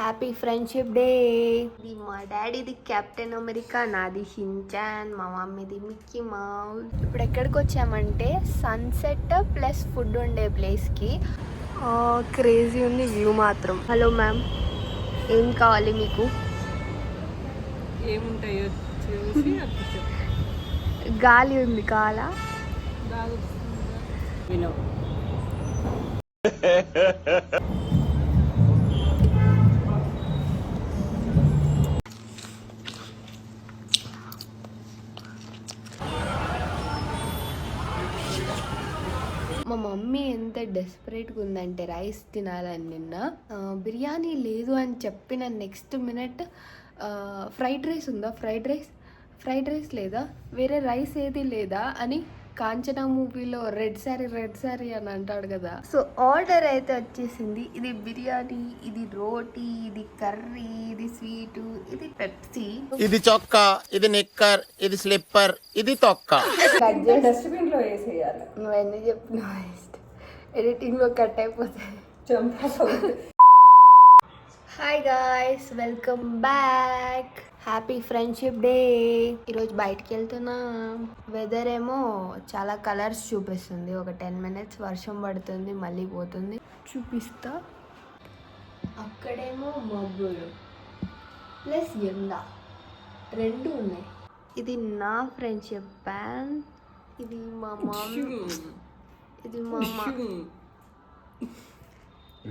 Happy friendship day. ఇది మా డాడీది కెప్టెన్ అమెరికా, నాది షిన్చాన్, మా మమ్మీది మిక్కీ మౌస్. ఇప్పుడు ఎక్కడికి వచ్చామంటే సన్సెట్ ప్లస్ ఫుడ్ ఉండే ప్లేస్కి. క్రేజీ ఉంది వ్యూ మాత్రం. హలో మ్యామ్, ఏం కావాలి మీకు? ఏముంటాయో చూసి గాలి ఉంది కావాలా? వినో మా మమ్మీ ఎంత డెస్పరేట్గా ఉందంటే రైస్ తినాలని నిన్న బిర్యానీ లేదు అని చెప్పిన నెక్స్ట్ మినిట్ ఫ్రైడ్ రైస్ ఉందా, ఫ్రైడ్ రైస్ లేదా, వేరే రైస్ ఏది లేదా అని కాంచనా మూవీలో రెడ్ శారీ అని అంటాడు కదా. సో ఆర్డర్ అయితే వచ్చేసింది. ఇది బిర్యానీ, ఇది రోటీ, ఇది కర్రీ, ఇది స్వీటు, ఇది పెప్సీ, ఇది చొక్కా, ఇది నిక్కర్, ఇది స్లిప్పర్, ఇది తొక్క. డస్ట్బిన్ లో వేసేయాలి. నువ్వు ఎన్ని చెప్పినా ఎడిటింగ్ లో కట్ అయిపోతుంది. Hi guys, welcome back. Happy friendship day. ఈరోజు బయటికి వెళ్తున్నా. వెదర్ ఏమో చాలా కలర్స్ చూపిస్తుంది. ఒక 10 minutes వర్షం పడుతుంది, మళ్ళీ పోతుంది. చూపిస్తా. అక్కడేమో మబ్బులు ప్లస్ ఎండ రెండు ఉన్నాయి. ఇది నా ఫ్రెండ్షిప్ బ్యాండ్. ఇది మా మమ్మీ, ఇది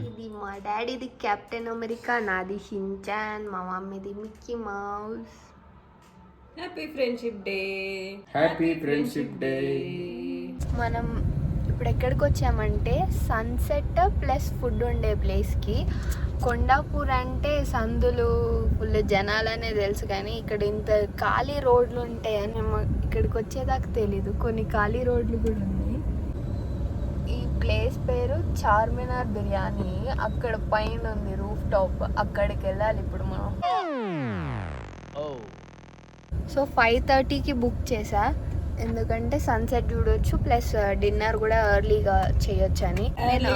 ఇది మా డాడీది కెప్టెన్ అమెరికా, నాది షిన్చాన్, మా మమ్మీది Mickey Mouse. Happy friendship day. Happy friendship day. మనం ఇప్పుడు ఎక్కడికి వచ్చామంటే సన్సెట్ ప్లస్ ఫుడ్ ఉండే ప్లేస్కి. కొండాపూర్ అంటే సందులు ఫుల్ జనాలనే తెలుసు, కానీ ఇక్కడ ఇంత ఖాళీ రోడ్లు ఉంటాయని మేము ఇక్కడికి వచ్చేదాకా తెలీదు. కొన్ని ఖాళీ రోడ్లు కూడా ఉన్నాయి. ఈ ప్లేస్ పేరు చార్మినార్ బిర్యానీ. అక్కడ పైన ఉంది రూఫ్ టాప్, అక్కడికి వెళ్ళాలి ఇప్పుడు మనం. సో 5:30కి బుక్ చేసా, ఎందుకంటే సన్సెట్ చూడొచ్చు ప్లస్ డిన్నర్ కూడా ఎర్లీగా చేయొచ్చు అని. నేను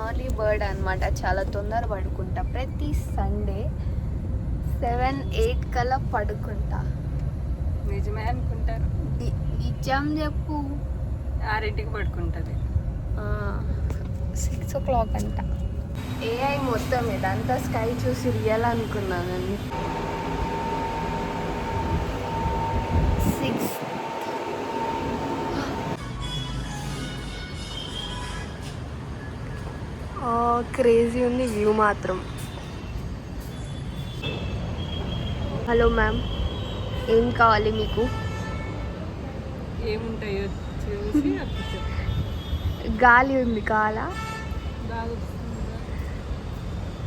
ఎర్లీ బర్డ్ అనమాట. చాలా తొందర పడుకుంటా. ప్రతి సండే 7-8 కల్లా పడుకుంటా. నిజమే అనుకుంటారు. నిజం చెప్పు. 6ంటికి పడుకుంటుంది. 6 o'clock అంట. ఏఐ మొత్తం ఇదంతా స్కై చూసి రియల్ అనుకున్నానండి. 6 క్రేజీ ఉంది వ్యూ మాత్రం. హలో మ్యామ్, ఏం కావాలి మీకు? ఏముంటాయో చూసి గాలి ఉంది కావాలా?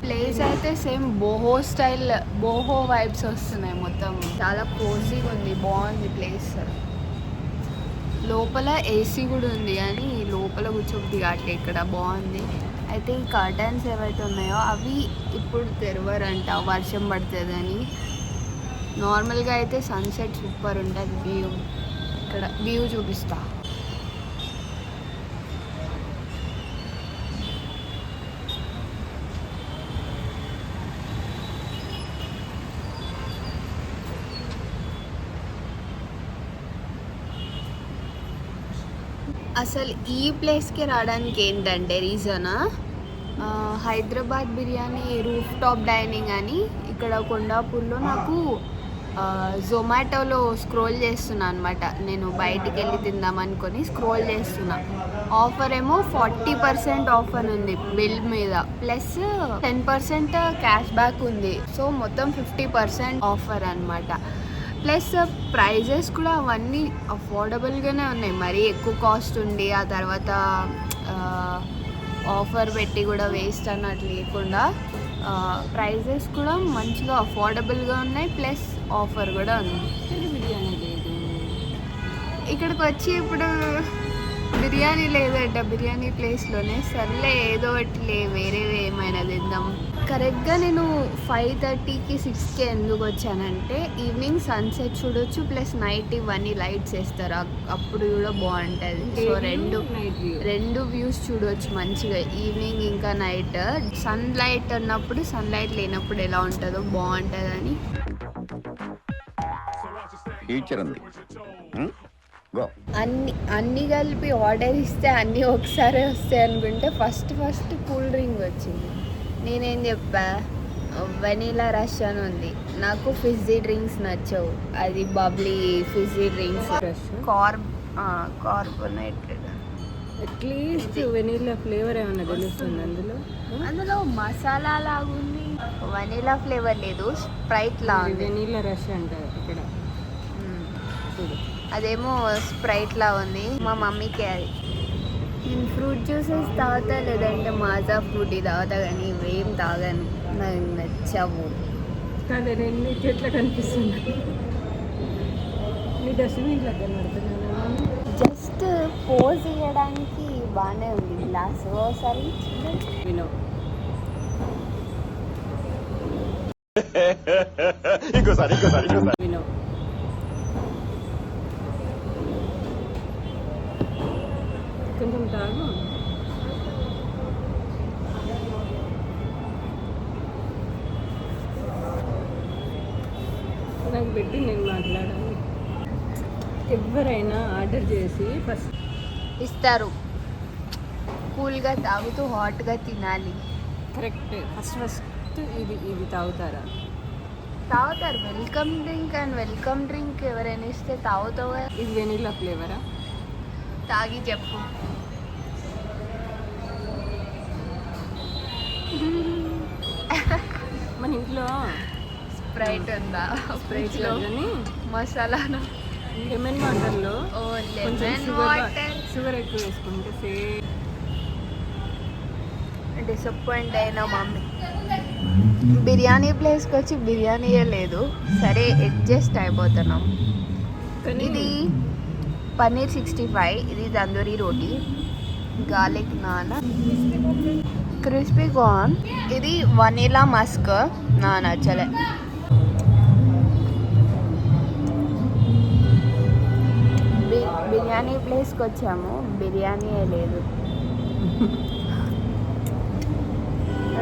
ప్లేస్ అయితే same boho style, boho vibes వస్తున్నాయి మొత్తం. చాలా కోజీగా ఉంది, బాగుంది ప్లేస్. లోపల ఏసీ కూడా ఉంది, కానీ లోపల కూర్చోబుద్ది కావట్లేదు. ఇక్కడ బాగుంది. అయితే ఈ కర్టన్స్ ఏవైతే ఉన్నాయో అవి ఇప్పుడు తెరవరంట, వర్షం పడుతుందని. నార్మల్గా అయితే సన్సెట్ సూపర్ ఉంటుంది వ్యూ. ఇక్కడ వ్యూ చూపిస్తా. అసలు ఈ ప్లేస్కి రావడానికి ఏంటంటే reason, Hyderabad biryani roof top dining అని ఇక్కడ కొండాపూర్లో నాకు జొమాటోలో స్క్రోల్ చేస్తున్నా అనమాట. నేను బయటికి వెళ్ళి తిందామనుకొని స్క్రోల్ చేస్తున్నా. ఆఫర్ ఏమో 40% ఆఫర్ ఉంది బిల్ మీద, ప్లస్ 10% క్యాష్ బ్యాక్ ఉంది. సో మొత్తం 50% ఆఫర్ అనమాట. ప్లస్ ప్రైజెస్ కూడా అవన్నీ అఫోర్డబుల్గానే ఉన్నాయి. మరీ ఎక్కువ కాస్ట్ ఉండి ఆ తర్వాత ఆఫర్ పెట్టి కూడా వేస్ట్ అన్నట్లు లేకుండా ప్రైజెస్ కూడా మంచిగా అఫోర్డబుల్గా ఉన్నాయి, ప్లస్ ఆఫర్ కూడా ఉంది. బిర్యానీ లేదు ఇక్కడికి వచ్చి ఇప్పుడు బిర్యానీ లేదట బిర్యానీ ప్లేస్లోనే. సర్లే ఏదో ఒకటి వేరే ఏమైనా తిందాం. కరెక్ట్గా నేను 5:30కి 6కి ఎందుకు వచ్చానంటే ఈవినింగ్ సన్సెట్ చూడొచ్చు ప్లస్ నైట్ ఇవన్నీ లైట్స్ వేస్తారు అప్పుడు కూడా బాగుంటుంది. సో రెండు వ్యూస్ చూడవచ్చు మంచిగా ఈవినింగ్ ఇంకా నైట్. సన్ లైట్ ఉన్నప్పుడు సన్ లైట్ లేనప్పుడు ఎలా ఉంటుందో బాగుంటుందని. ఫ్యూచర్ ఉంది. అన్నీ కలిపి ఆర్డర్ ఇస్తే అన్నీ ఒకసారి వస్తాయి అనుకుంటే ఫస్ట్ కూల్ డ్రింక్ వచ్చింది. నేనేం చెప్పా, వెనీలా రష్ అని ఉంది. నాకు ఫిజ్జీ డ్రింక్స్ నచ్చవు, అది bubbly fizzy drinks carbonated. Atleast vanilla flavour ఏమన్నా తెలుస్తుంది అందులో? అందులో మసాలా లాగుంది, వెనీలా ఫ్లేవర్ లేదు, స్ప్రైట్ లా ఉంది. వెనీలా రష్ అంటారు ఇక్కడ. అదేమో స్ప్రైట్ లా ఉంది. మా మమ్మీకి అది. నేను ఫ్రూట్ జ్యూసెస్ తాగుతా, లేదంటే మాజా ఫ్రూటీ తాగుతా, కానీ ఇవేం తాగాను, నాకు నచ్చవు. కానీ రెండు ఎట్లా కనిపిస్తుంది? నీ డస్ట్బిన్ ఇట్లా కనబడుతున్నాను. జస్ట్ పోజ్ ఇవ్వడానికి బాగానే ఉంది గ్లాస్. ఒకసారి వినో వినో కొంచెం తాగు. నాకు పెట్టి నేను మాట్లాడాలి. ఎవరైనా ఆర్డర్ చేసి ఫస్ట్ ఇస్తారు, కూల్గా తాగుతూ హాట్గా తినాలి. కరెక్ట్. ఫస్ట్ ఇది తాగుతారా? తాగుతారు. Welcome drink and welcome drink ఎవరైనా ఇస్తే తాగుతావు. ఇది వెనీలా ఫ్లేవరా? తాగి చెప్పు. మన ఇంట్లో స్ప్రైట్ ఉందా? స్ప్రైట్ కానీ మసాలా లెమన్ వాటర్లో కొంచెం షుగర్ ఎక్కువ వేసుకుంటే సేమ్. డిసప్పాయింట్ అయిన మమ్మీ. బిర్యానీ ప్లేస్కి వచ్చి బిర్యానీయే లేదు. సరే అడ్జస్ట్ అయిపోతున్నాం. ఇది పన్నీర్ 65, ఇది తందూరి రోటీ, గార్లిక్ నాన్, క్రిస్పీ కార్న్, ఇది వనీలా మస్క్ నా నచ్చలే. బిర్యానీ ప్లేస్కి వచ్చాము, బిర్యానీయే లేదు.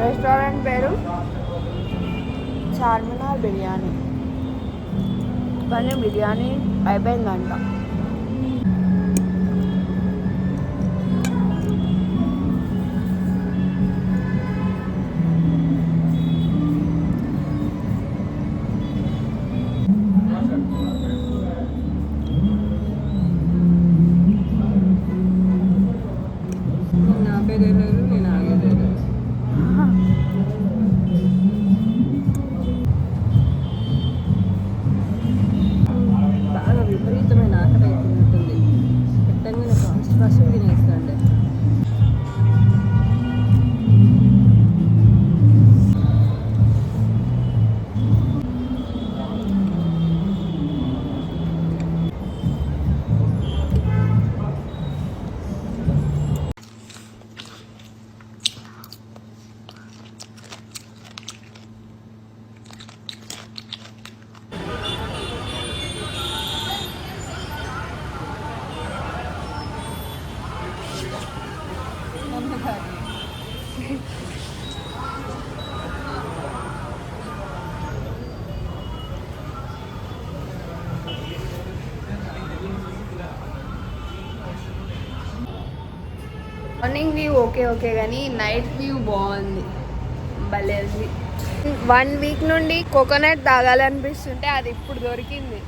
రెస్టారెంట్ పేరు చార్మినార్ బిర్యానీ, కానీ బిర్యానీ అయిపోయిందంట. నాపేదే లేదు, నేను ఆగేదే లేదు. బాగా విపరీతమైన ఆకలి అవుతున్నట్టుంది. పెట్టంగానే ఫస్ట్ తినేస్తాండే. మార్నింగ్ వ్యూ ఓకే కానీ నైట్ వ్యూ బాగుంది, భలే ఉంది. 1 వీక్ నుండి కోకోనట్ తాగాలనిపిస్తుంటే అది ఇప్పుడు దొరికింది.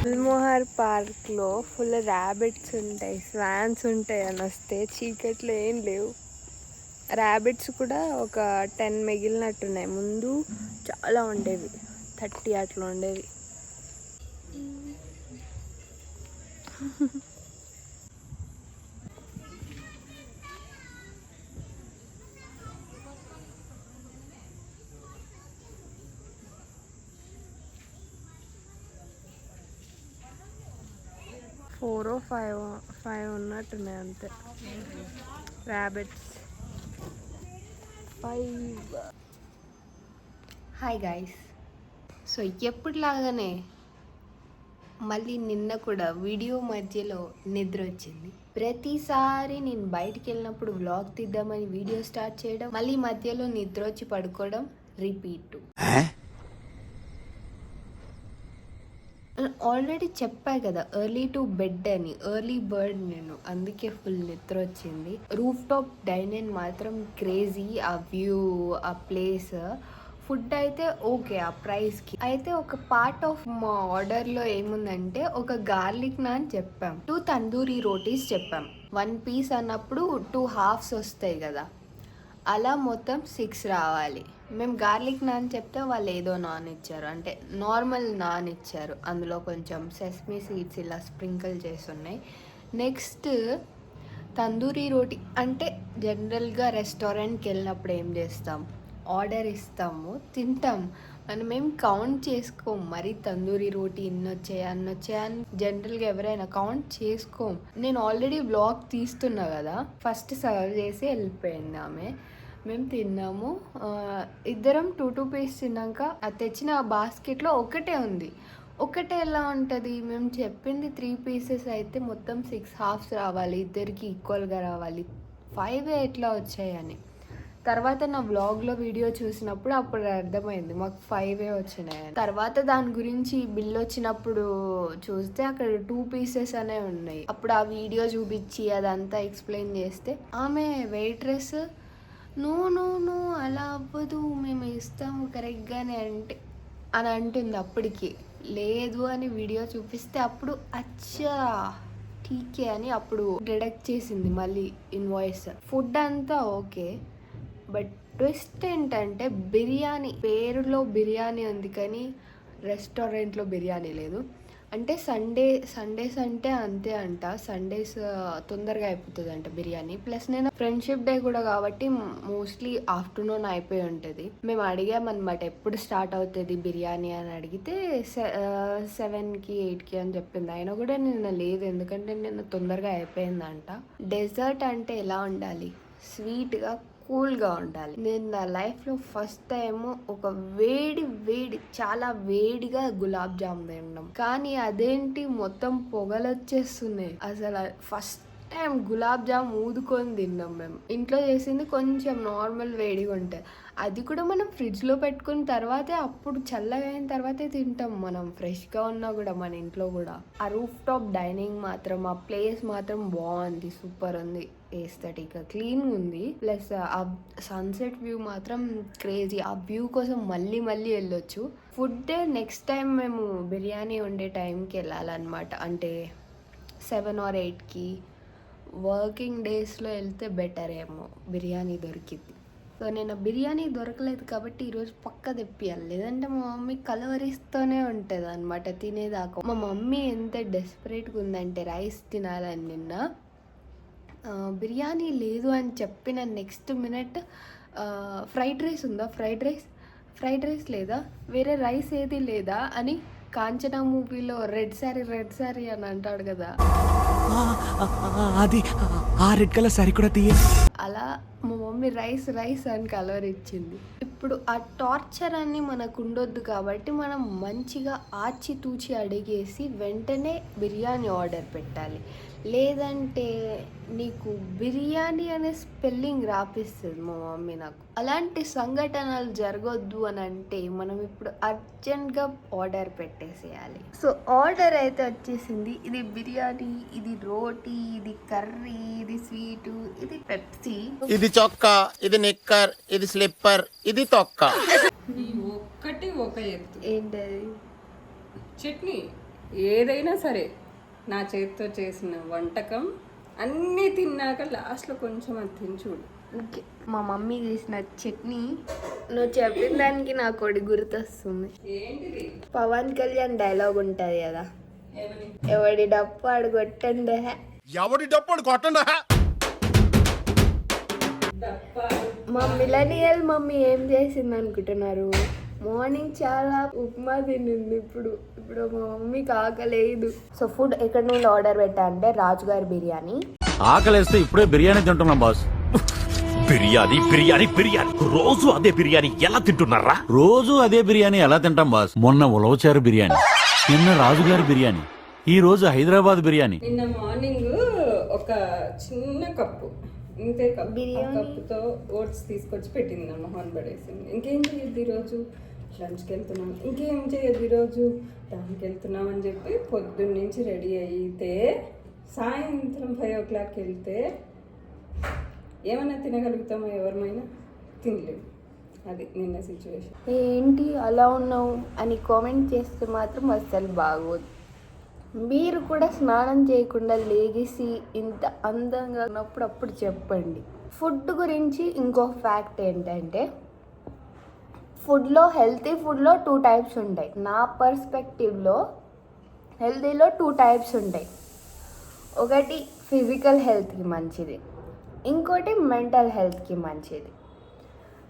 గుల్మోహర్ పార్క్లో ఫుల్ ర్యాబిట్స్ ఉంటాయి, స్వాన్స్ ఉంటాయి అని వస్తే చీకట్లో ఏం లేవు. ర్యాబిట్స్ కూడా ఒక 10 మిగిలినట్టున్నాయి. ముందు చాలా ఉండేవి, 30 అట్లా ఉండేవి. 4 or 5 ఉన్నట్టున్నాయి అంతే. ర్యాబిట్స్. Hi guys. సో ఎప్పటిలాగానే మళ్ళీ నిన్న కూడా వీడియో మధ్యలో నిద్ర వచ్చింది. ప్రతిసారి నేను బయటికి వెళ్ళినప్పుడు వ్లాగ్ తీద్దామని వీడియో స్టార్ట్ చేయడం, మళ్ళీ మధ్యలో నిద్ర వచ్చి పడుకోవడం రిపీట్. ఆల్రెడీ చెప్పా కదా ఎర్లీ టు బెడ్ అని, ఎర్లీ బర్డ్ నేను, అందుకే ఫుల్ నిద్ర వచ్చింది. రూఫ్ టాప్ డైనింగ్ మాత్రం క్రేజీ. ఆ వ్యూ, ఆ ప్లేస్, ఫుడ్ అయితే ఓకే ఆ ప్రైస్కి. అయితే ఒక పార్ట్ ఆఫ్ మా ఆర్డర్లో ఏముందంటే ఒక గార్లిక్ నాన్ చెప్పాం, 2 తందూరి రోటీస్ చెప్పాం. 1 పీస్ అన్నప్పుడు 2 హాఫ్స్ వస్తాయి కదా, అలా మొత్తం 6 రావాలి. మేము గార్లిక్ నాన్ చెప్తే వాళ్ళు ఏదో నాన్ ఇచ్చారు, అంటే నార్మల్ నాన్ ఇచ్చారు. అందులో కొంచెం సెస్మీ సీడ్స్ ఇలా స్ప్రింకిల్ చేసి ఉన్నాయి. నెక్స్ట్ తందూరి రోటీ అంటే జనరల్గా రెస్టారెంట్కి వెళ్ళినప్పుడు ఏం చేస్తాం, ఆర్డర్ ఇస్తాము, తింటాం. మనం ఏం కౌంట్ చేసుకోం, మరి తందూరి రోటీ ఇన్ని వచ్చాయని జనరల్గా ఎవరైనా కౌంట్ చేసుకోం. నేను ఆల్రెడీ బ్లాగ్ తీస్తున్నా కదా, ఫస్ట్ సర్వ్ చేసి వెళ్ళిపోయింది ఆమె. మేము తిన్నాము, ఇద్దరం 2 పీస్ తిన్నాక అది తెచ్చిన ఆ బాస్కెట్లో ఒకటే ఉంది. ఒకటే ఎలా ఉంటుంది, మేము చెప్పింది 3 పీసెస్ అయితే మొత్తం 6 హాఫ్స్ రావాలి, ఇద్దరికి ఈక్వల్గా రావాలి, 5 ఎట్లా వచ్చాయని. తర్వాత నా వ్లాగ్లో వీడియో చూసినప్పుడు అప్పుడు అర్థమైంది మాకు 5 వచ్చినాయని. తర్వాత దాని గురించి బిల్ వచ్చినప్పుడు చూస్తే అక్కడ 2 పీసెస్ అనే ఉన్నాయి. అప్పుడు ఆ వీడియో చూపించి అదంతా ఎక్స్ప్లెయిన్ చేస్తే ఆమె వెయిట్రెస్ నో అలా అవ్వదు, మేము ఇస్తాము కరెక్ట్గానే అని అంటుంది. అప్పటికి లేదు అని వీడియో చూపిస్తే అప్పుడు అచ్చా ఠీకే అని అప్పుడు డిడక్ట్ చేసింది మళ్ళీ ఇన్వాయిస్. ఫుడ్ అంతా ఓకే, బట్ ట్విస్ట్ ఏంటంటే బిర్యానీ, పేరులో బిర్యానీ ఉంది కానీ రెస్టారెంట్లో బిర్యానీ లేదు. అంటే సండేస్ అంటే అంతే అంట, సండేస్ తొందరగా అయిపోతుంది అంట బిర్యానీ. ప్లస్ నేను ఫ్రెండ్షిప్ డే కూడా కాబట్టి మోస్ట్లీ ఆఫ్టర్నూన్ అయిపోయి ఉంటుంది. మేము అడిగామన్నమాట ఎప్పుడు స్టార్ట్ అవుతుంది బిర్యానీ అని అడిగితే 7కి 8కి అని చెప్పింది. అయినా కూడా నిన్న లేదు, ఎందుకంటే నిన్న తొందరగా అయిపోయిందంట. డెజర్ట్ అంటే ఎలా ఉండాలి, స్వీట్గా కూల్గా ఉండాలి. నేను నా లైఫ్లో ఫస్ట్ టైం ఒక వేడి చాలా వేడిగా గులాబ్ జామ్ తిన్నాం, కానీ అదేంటి మొత్తం పొగలొచ్చేస్తున్నాయి. అసలు ఫస్ట్ టైం గులాబ్ జామ్ ఊదుకొని తిన్నాం మేము. ఇంట్లో చేసింది కొంచెం నార్మల్ వేడిగా ఉంటుంది, అది కూడా మనం ఫ్రిడ్జ్లో పెట్టుకున్న తర్వాతే, అప్పుడు చల్లగా అయిన తర్వాతే తింటాం మనం, ఫ్రెష్గా ఉన్నా కూడా మన ఇంట్లో కూడా. ఆ రూఫ్ టాప్ డైనింగ్ మాత్రం, ఆ ప్లేస్ మాత్రం బాగుంది, సూపర్ ఉంది, ఏస్థెటిక్గా క్లీన్ ఉంది. ప్లస్ ఆ సన్సెట్ వ్యూ మాత్రం క్రేజీ. ఆ వ్యూ కోసం మళ్ళీ వెళ్ళొచ్చు. ఫుడ్ నెక్స్ట్ టైం మేము బిర్యానీ వండే టైంకి వెళ్ళాలన్నమాట, అంటే 7 or 8కి. వర్కింగ్ డేస్లో వెళ్తే బెటర్ ఏమో, బిర్యానీ దొరికింది. సో నేను బిర్యానీ దొరకలేదు కాబట్టి ఈరోజు పక్క తెప్పియాలి, లేదంటే మా మమ్మీ కలవరిస్తూనే ఉంటుంది అనమాట తినేదాకా. మా మమ్మీ ఎంత డెస్పరేట్గా ఉందంటే రైస్ తినాలని నిన్న బిర్యానీ లేదు అని చెప్పిన నెక్స్ట్ మినిట్ ఫ్రైడ్ రైస్ ఉందా, ఫ్రైడ్ రైస్ లేదా, వేరే రైస్ ఏది లేదా అని కాంచనా మూవీలో రెడ్ సారీ అని అంటాడు కదా, అది ఆ రెడ్ కలర్ సారీ కూడా తీయ. అలా మా మమ్మీ రైస్ అని కలర్ ఇచ్చింది. ఇప్పుడు ఆ టార్చర్ అన్ని మనకు ఉండొద్దు కాబట్టి మనం మంచిగా ఆచితూచి అడిగేసి వెంటనే బిర్యానీ ఆర్డర్ పెట్టాలి. లేదంటే నీకు బిర్యానీ అనే స్పెల్లింగ్ రాపిస్తుంది మా మమ్మీ నాకు. అలాంటి సంఘటనలు జరగొద్దు అని అంటే మనం ఇప్పుడు అర్జెంట్గా ఆర్డర్ పెట్టేసేయాలి. సో ఆర్డర్ అయితే వచ్చేసింది. ఇది బిర్యానీ, ఇది రోటీ, ఇది కర్రీ, ఇది స్వీటు, ఇది పెప్సీ, ఇది చొక్కా, ఇది నిక్కర్, ఇది స్లిప్పర్, ఇది తొక్క. ఈ ఒక్కటి ఒక ఎత్తు. ఏంటది చట్నీ ఏదైనా సరే నా చేతితో చేసిన వంటకం అన్నీ తిన్నాక లాస్ట్లో కొంచెం అది తిని చూడు. ఓకే, మా మమ్మీ చేసిన చట్నీ. నువ్వు చెప్పిన దానికి నాకు ఒకటి గుర్తొస్తుంది. ఏంటిది? పవన్ కళ్యాణ్ డైలాగ్ ఉంటుంది కదా, ఏమని? ఎవడి డప్పు ఆడు కొట్టండి. ఎవడి డప్పుడు కొట్టండా. దప్ప మా మిలనియల్ మమ్మీ ఏం చేసింది అనుకుంటున్నారు, మార్నింగ్ చాలా ఉప్మా తినింది, ఇప్పుడు మా మమ్మీకి ఆకలేదు. సో ఫుడ్ ఎక్కడి నుండి ఆర్డర్ పెట్టా అంటే రాజుగారి బిర్యానీ. ఆకలేస్తే ఇప్పుడే బిర్యానీ తింటున్నాం బాస్. బిర్యానీ బిర్యానీ బిర్యానీ రోజు అదే బిర్యానీ ఎలా తింటున్నారా? రోజు అదే బిర్యానీ ఎలా తింటాం బాస్? మొన్న ఉలవచారు బిర్యానీ, నిన్న రాజుగారి బిర్యానీ, ఈ రోజు హైదరాబాద్ బిర్యానీ. నిన్న మార్నింగ్ ఒక చిన్న కప్పు ఇంతే కప్పు, బిర్యానీ. కప్పుతో ఓట్స్ తీసుకొచ్చి పెట్టింది నా మొహన్ పడేసింది. ఇంకేం చేయొద్దు ఈరోజు, లంచ్కి వెళ్తున్నాం, ఇంకేం చేయొద్దు ఈరోజు టౌన్కి వెళ్తున్నాం అని చెప్పి పొద్దున్న నుంచి రెడీ అయితే సాయంత్రం 5 o'clock వెళ్తే ఏమన్నా తినగలుగుతామో ఎవరిమైనా? తినలేము. అది నిన్న సిచ్యువేషన్. ఏంటి అలా ఉన్నావు అని కామెంట్ చేస్తే మాత్రం అస్సలు బాగోదు. మీరు కూడా స్నానం చేయకుండా లేగేసి ఇంత అందంగా ఉన్నప్పుడు అప్పుడు చెప్పండి. ఫుడ్ గురించి ఇంకో ఫ్యాక్ట్ ఏంటంటే, ఫుడ్లో హెల్తీ ఫుడ్లో 2 types ఉంటాయి. నా పర్స్పెక్టివ్లో హెల్తీలో 2 types ఉంటాయి. ఒకటి ఫిజికల్ హెల్త్కి మంచిది, ఇంకోటి మెంటల్ హెల్త్కి మంచిది.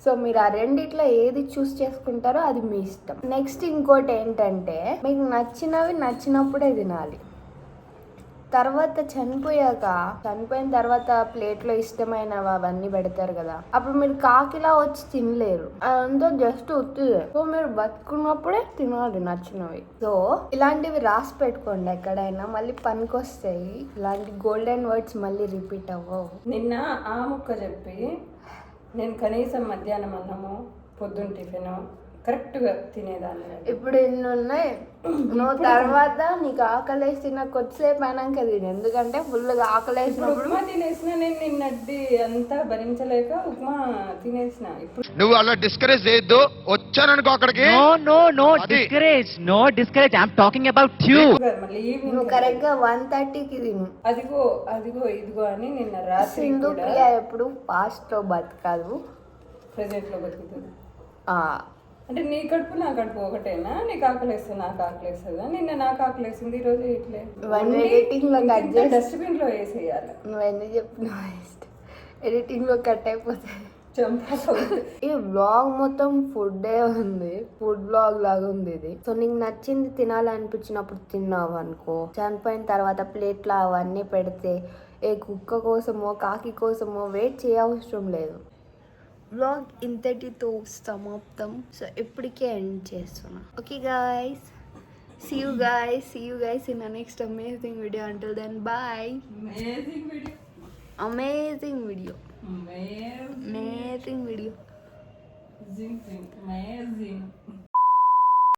సో మీరు ఆ రెండిట్లో ఏది చూస్ చేసుకుంటారో అది మీ ఇష్టం. నెక్స్ట్ ఇంకోటి ఏంటంటే, మీకు నచ్చినవి నచ్చినప్పుడే తినాలి. తర్వాత చనిపోయిన తర్వాత ప్లేట్లో ఇష్టమైనవి అవన్నీ పెడతారు కదా, అప్పుడు మీరు కాకిలా వచ్చి తినలేరు. అదంతా జస్ట్ ఉత్తుదే. సో మీరు బతుకున్నప్పుడే తినాలి నచ్చినవి. సో ఇలాంటివి రాసి పెట్టుకోండి ఎక్కడైనా, మళ్ళీ పనికొస్తాయి. ఇలాంటి గోల్డెన్ వర్డ్స్ మళ్ళీ రిపీట్ అవ్వవు. నిన్న ఆ ముక్క చెప్పి నేను కనీసం మధ్యాహ్నం అన్నము పొద్దున్న టిఫిన్ కరెక్ట్గా తినేదాన్ని. ఇప్పుడు ఎన్ని ఉన్నాయి, నువ్వు తర్వాత నీకు ఆకలేసి నాకు కొద్దిసేపు అయినాక తిను, ఎందుకంటే ఫుల్గా ఆకలేసినప్పుడు. ఉప్మా తినేసిన నేను నిన్నడ్డి అంతా భరించలేక ఉప్మా తినేసిన. ఇప్పుడు నువ్వు అలా డిస్కరేజ్ చేయొద్దు, వచ్చాననుకో అక్కడికి. No discourage I'm talking about you. మళ్ళీ ఈవినింగ్ నువ్వు కరెక్ట్గా 1:30కి తిను. అదిగో అదిగో ఇదిగో అని నిన్న రాత్రి సింధు కూడా ప్రియ ఎప్పుడు పాస్ట్లో బతకదు. ప్రెజెంట్లో బతుకుతుంది. ఆ, అంటే నీ కడుపు నా కడుపు ఒకటేనా? నీకు ఆకలేస్తుంది నాకు ఆకలేస్తుందా? నిన్న నాకు ఆకలేసింది, ఈరోజు ఇట్లే డస్ట్బిన్ లో వేసేయాలి. నువ్వు ఎందుకు చెప్పినావు, ఎడిటింగ్లో కట్ అయిపోతుంది. చంపా. ఈ బ్లాగ్ మొత్తం ఫుడ్డే ఉంది, ఫుడ్ బ్లాగ్ లాగా ఉంది ఇది. సో నీకు నచ్చింది తినాలనిపించినప్పుడు తిన్నావు అనుకో, చనిపోయిన తర్వాత ప్లేట్లో అవన్నీ పెడితే ఏ కుక్క కోసమో కాకి కోసమో వెయిట్ చేయవసరం లేదు. బ్లాగ్ ఇంతటితో సమాప్తం. సో ఇప్పటికే ఎండ్ చేస్తున్నా. Okay guys, see you guys in the next amazing video. Until then, bye. Amazing video. Amazing. Amazing video. Amazing.